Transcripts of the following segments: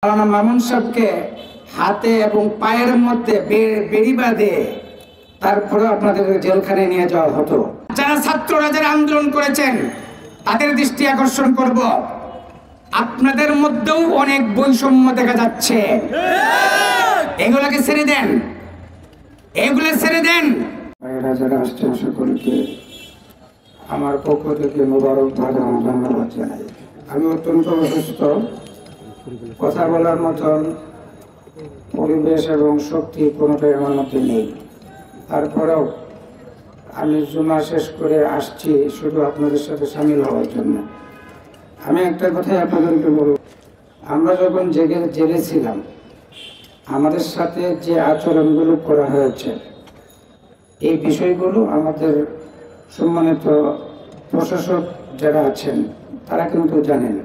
মামুন সাহেবকে হাতে এবং পায়ের মধ্যে বেড়ি বাঁধে তারপরে আপনাদের জেলখানায় নিয়ে যাওয়া হতো। যারা ছাত্ররা যারা আন্দোলন করেছেন তাদের দৃষ্টি আকর্ষণ করব, আপনাদের মধ্যেও অনেক বৈষম্য দেখা যাচ্ছে। এগুলোকে ছেড়ে দেন, এগুলো ছেড়ে দেন। ভাইয়েরা যারা আসছেন সকলকে আমার পক্ষ থেকে মোবারকবাদ এবং ধন্যবাদ জানাই। আমি অত্যন্ত অসুস্থ, কথা বলার মতন পরিবেশ এবং শক্তি কোনোটাই আমার মধ্যে নেই। তারপরেও আমি জুমা শেষ করে আসছি শুধু আপনাদের সাথে সামিল হওয়ার জন্য। আমি একটা কথাই আপনাদেরকে বলব, আমরা যখন জেলে ছিলাম আমাদের সাথে যে আচরণগুলো করা হয়েছে এই বিষয়গুলো আমাদের সম্মানিত প্রশাসক যারা আছেন তারা কিন্তু জানেন।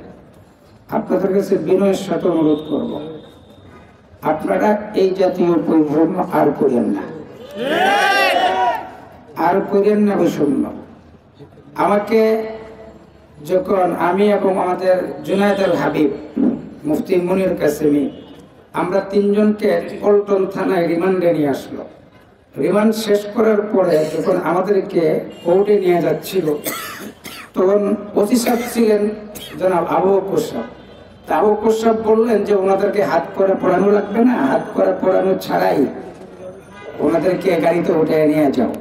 আপনাদের কাছে বিনয়ের সাথে অনুরোধ করব, আপনারা এই জাতীয় বৈষম্য আর করেন না, আর করেন না বৈষম্য। আমাকে যখন আমি এবং আমাদের জুনায়েদ আল হাবিব মুফতি মুনির কাসেমি আমরা তিনজনকে পল্টন থানায় রিমান্ডে নিয়ে আসলো। রিমান্ড শেষ করার পরে যখন আমাদেরকে কোর্টে নিয়ে যাচ্ছিল তখন ওসি সাহেব ছিলেন জনাব আবু বকর সাহেব। আবু বকর সাহেব বললেন যে ওনাদেরকে হাত করা পড়ানো লাগবে না, হাত করা পড়ানো ছাড়াই ওনাদেরকে গাড়িতে উঠে নিয়ে যাও।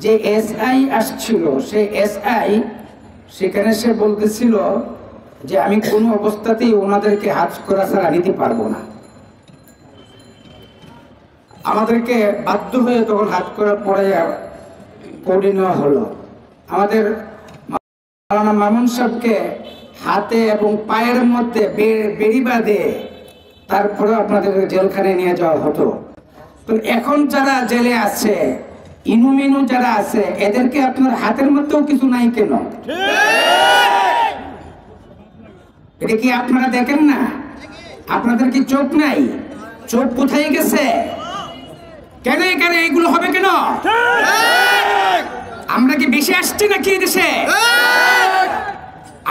যে এসআই আসছিল সেই এসআই সেখানে সে বলতেছিল যে আমি কোনো অবস্থাতেই ওনাদেরকে হাত করা ছাড়া নিতে পারবো না। আমাদেরকে বাধ্য হয়ে তখন হাত করার পরে কোর্টে নেওয়া হলো। আমাদের মামুন সাহেবকে হাতে এবং পায়ের মধ্যে বেড়ি বাঁধে তারপরে আপনাদের জেলখানায় নিয়ে যাওয়া হতো। তো এখন যারা জেলে আছে ইনুমিনু যারা আছে এদেরকে আপনার হাতের মধ্যেও কিছু নাই কেন? এটা কি আপনারা দেখেন না? আপনাদের কি চোখ নাই? চোখ কোথায় গেছে? কেন এখানে এইগুলো হবে কেন? আমরা কি বেশি আসছি নাকি এই দেশে?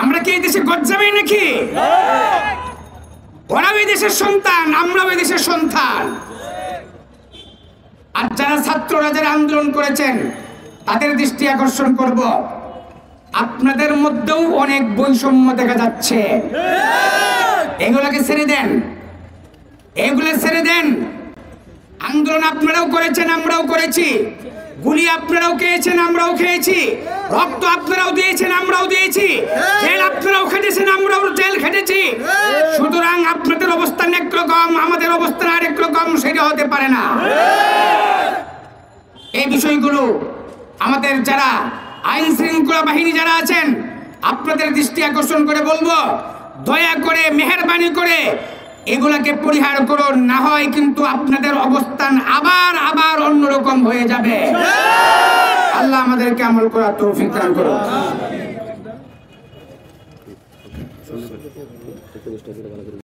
আমরা কি এই দেশে গজ্জাবে নাকি? ওরাও এই দেশের সন্তান, আমরাও এই দেশের সন্তান। আর যারা ছাত্ররা যারা আন্দোলন করেছেন তাদের দৃষ্টি আকর্ষণ করব, আপনাদের মধ্যেও অনেক বৈষম্য দেখা যাচ্ছে। এগুলোকে ছেড়ে দেন, এগুলো ছেড়ে দেন। আন্দোলন আপনারাও করেছেন, আমরাও করেছি। গুলি আপনারাও খেয়েছেন, আমরাও খেয়েছি। রক্ত আপনারাও দিয়েছেন, আমরাও দিয়েছি। জেল আপনারাও খেটেছেন, আমরাও জেল খেটেছি। সুতরাং আপনাদের অবস্থান একরকম, আমাদের অবস্থান আরেক রকম, সেটা হতে পারে না। এই বিষয়গুলো আমাদের যারা আইন শৃঙ্খলা বাহিনী যারা আছেন আপনাদের দৃষ্টি আকর্ষণ করে বলবো, দয়া করে মেহেরবানি করে এগুলাকে পরিহার করুন, না হয় কিন্তু আপনাদের অবস্থান আবার আবার অন্যরকম হয়ে যাবে। আল্লাহ আমাদেরকে আমল করার তৌফিক দান করুন।